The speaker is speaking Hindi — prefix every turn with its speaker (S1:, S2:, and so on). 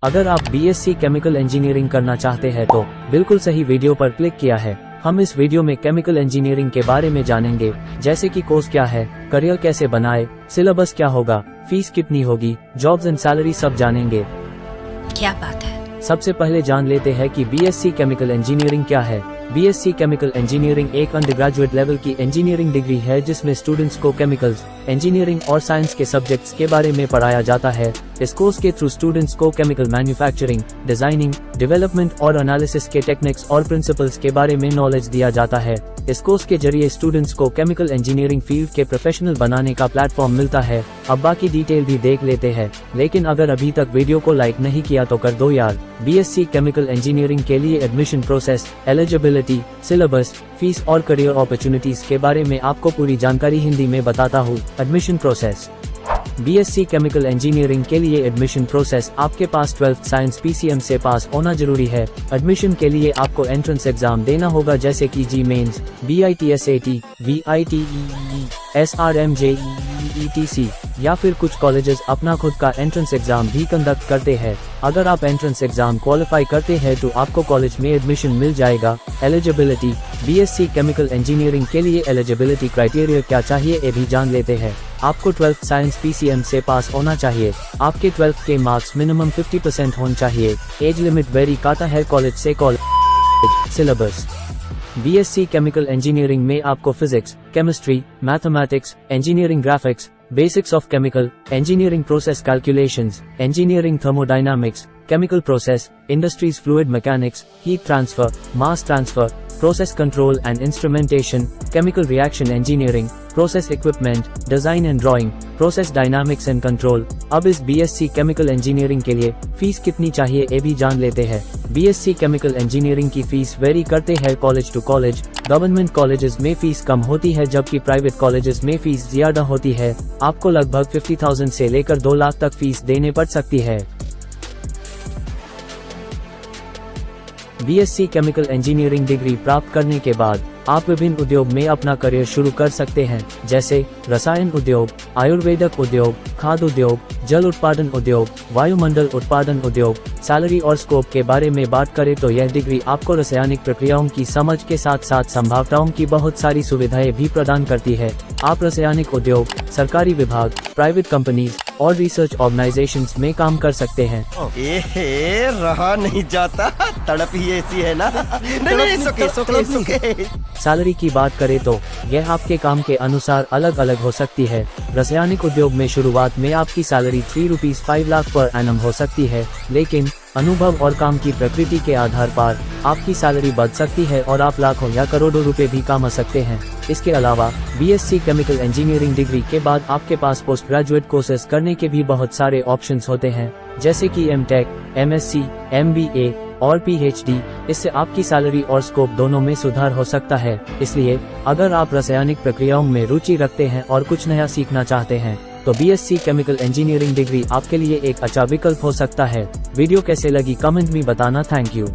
S1: अगर आप बीएससी केमिकल इंजीनियरिंग करना चाहते हैं तो बिल्कुल सही वीडियो पर क्लिक किया है। हम इस वीडियो में केमिकल इंजीनियरिंग के बारे में जानेंगे, जैसे कि कोर्स क्या है, करियर कैसे बनाए, सिलेबस क्या होगा, फीस कितनी होगी, जॉब्स एंड सैलरी सब जानेंगे।
S2: क्या बात है।
S1: सबसे पहले जान लेते हैं कि बीएससी केमिकल इंजीनियरिंग क्या है। बीएससी केमिकल इंजीनियरिंग एक अंडरग्रेजुएट लेवल की इंजीनियरिंग डिग्री है जिसमें स्टूडेंट्स को केमिकल्स, इंजीनियरिंग और साइंस के सब्जेक्ट्स के बारे में पढ़ाया जाता है। इस कोर्स के थ्रू स्टूडेंट्स को केमिकल मैन्युफैक्चरिंग, डिजाइनिंग, डेवलपमेंट और एनालिसिस के टेक्निक्स और प्रिंसिपल्स के बारे में नॉलेज दिया जाता है। इस कोर्स के जरिए स्टूडेंट्स को केमिकल इंजीनियरिंग फील्ड के प्रोफेशनल बनाने का प्लेटफॉर्म मिलता है। अब बाकी डिटेल भी देख लेते हैं, लेकिन अगर अभी तक वीडियो को लाइक नहीं किया तो कर दो यार। बीएससी केमिकल इंजीनियरिंग के लिए admission process, eligibility, syllabus, fees और करियर अपॉर्चुनिटीज के बारे में आपको पूरी जानकारी हिंदी में बताता हूँ। Admission process. BSc chemical engineering के लिए एडमिशन प्रोसेस, आपके पास 12th साइंस पीसीएम से पास होना जरूरी है। एडमिशन के लिए आपको एंट्रेंस एग्जाम देना होगा, जैसे कि जी मेंस, बीआईटीएसएटी, वीआईटीईई, एसआरएमजेईईटीसी, या फिर कुछ कॉलेजेस अपना खुद का एंट्रेंस एग्जाम भी कंडक्ट करते हैं। अगर आप एंट्रेंस एग्जाम क्वालिफाई करते हैं तो आपको कॉलेज में एडमिशन मिल जाएगा। एलिजिबिलिटी। बीएससी केमिकल इंजीनियरिंग के लिए एलिजिबिलिटी क्राइटेरिया क्या चाहिए ये भी जान लेते हैं। आपको 12th साइंस पीसीएम से पास होना चाहिए। आपके 12th के मार्क्स मिनिमम 50% होने चाहिए। एज लिमिट वेरी करता है कॉलेज से college. Syllabus. BSc chemical engineering में आपको physics, chemistry, mathematics, engineering graphics, basics of chemical, engineering process calculations, engineering thermodynamics, chemical process, industries fluid mechanics, heat transfer, mass transfer, process control and instrumentation, chemical reaction engineering, process equipment, design and drawing, process dynamics and control. अब इस बीएससी केमिकल इंजीनियरिंग के लिए फीस कितनी चाहिए ये भी जान लेते हैं। बीएससी केमिकल इंजीनियरिंग की फीस वेरी करते हैं college to college. Government colleges में फीस कम होती है, जबकि प्राइवेट कॉलेजेस में फीस ज्यादा होती है। आपको लगभग 50,000 से लेकर 2 लाख तक फीस देने पड़ सकती है। बीएससी केमिकल इंजीनियरिंग डिग्री प्राप्त करने के बाद आप विभिन्न उद्योग में अपना करियर शुरू कर सकते हैं, जैसे रसायन उद्योग, आयुर्वेदिक उद्योग, खाद्य उद्योग, जल उत्पादन उद्योग, वायुमंडल उत्पादन उद्योग। सैलरी और स्कोप के बारे में बात करें तो यह डिग्री आपको रासायनिक प्रक्रियाओं की समझ के साथ साथ संभावनाओं की बहुत सारी सुविधाएं भी प्रदान करती है। आप रासायनिक उद्योग, सरकारी विभाग, प्राइवेट कंपनीज और रिसर्च ऑर्गेनाइजेशंस में काम कर सकते हैं।
S3: रहा नहीं जाता, तड़प ही ऐसी है ना।
S1: सैलरी की बात करें तो यह आपके काम के अनुसार अलग अलग हो सकती है। रासायनिक उद्योग में शुरुआत में आपकी salary 3 rupees 5 lakh per annum हो सकती है, लेकिन अनुभव और काम की प्रकृति के आधार पर आपकी सैलरी बढ़ सकती है और आप लाखों या करोड़ों रुपए भी कमा सकते हैं। इसके अलावा बीएससी केमिकल इंजीनियरिंग डिग्री के बाद आपके पास पोस्ट ग्रेजुएट कोर्सेज करने के भी बहुत सारे ऑप्शंस होते हैं, जैसे कि एमटेक, एमएससी, एमबीए और पीएचडी। इससे आपकी सैलरी और स्कोप दोनों में सुधार हो सकता है। इसलिए अगर आप रासायनिक प्रक्रियाओं में रुचि रखते हैं और कुछ नया सीखना चाहते हैं तो बीएससी केमिकल इंजीनियरिंग डिग्री आपके लिए एक अच्छा विकल्प हो सकता है। वीडियो कैसे लगी कमेंट में बताना। Thank you.